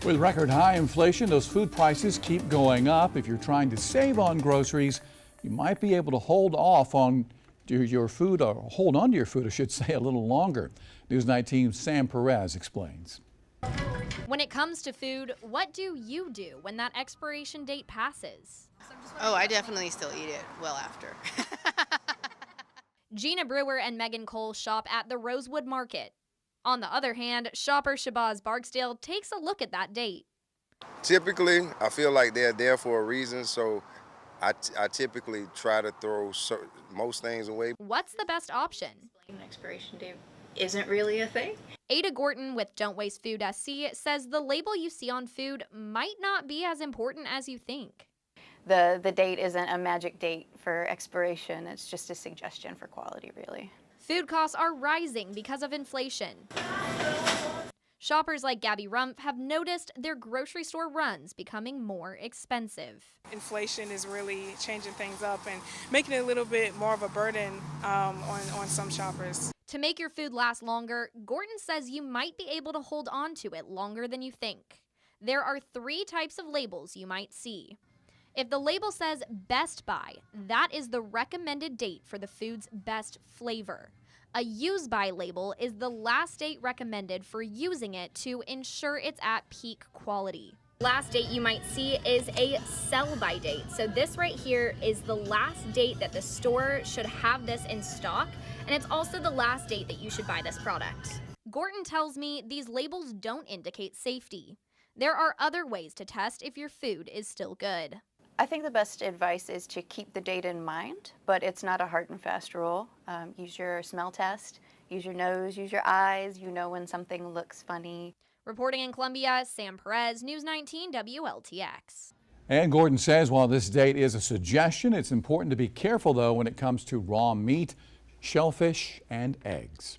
With record high inflation, those food prices keep going up. If you're trying to save on groceries, you might be able to hold off on your food, or hold on to your food, I should say, a little longer. News 19's Sam Perez explains. When it comes to food, what do you do when that expiration date passes? Oh, I definitely still eat it well after. Gina Brewer and Megan Cole shop at the Rosewood Market. On the other hand, shopper Shabazz Barksdale takes a look at that date. Typically, I feel like they're there for a reason, so I typically try to throw most things away. What's the best option? An expiration date isn't really a thing. Ada Gorton with Don't Waste Food SC says the label you see on food might not be as important as you think. The date isn't a magic date for expiration, it's just a suggestion for quality, really. Food costs are rising because of inflation. Shoppers like Gabby Rumpf have noticed their grocery store runs becoming more expensive. Inflation is really changing things up and making it a little bit more of a burden on some shoppers. To make your food last longer, Gorton says you might be able to hold on to it longer than you think. There are 3 types of labels you might see. If the label says Best By, that is the recommended date for the food's best flavor. A Use By label is the last date recommended for using it to ensure it's at peak quality. Last date you might see is a Sell By date. So this right here is the last date that the store should have this in stock, and it's also the last date that you should buy this product. Gorton tells me these labels don't indicate safety. There are other ways to test if your food is still good. I think the best advice is to keep the date in mind, but it's not a hard and fast rule. Use your smell test, use your nose, use your eyes. You know when something looks funny. Reporting in Columbia, Sam Perez, News 19 WLTX. And Gordon says while this date is a suggestion, it's important to be careful, though, when it comes to raw meat, shellfish, and eggs.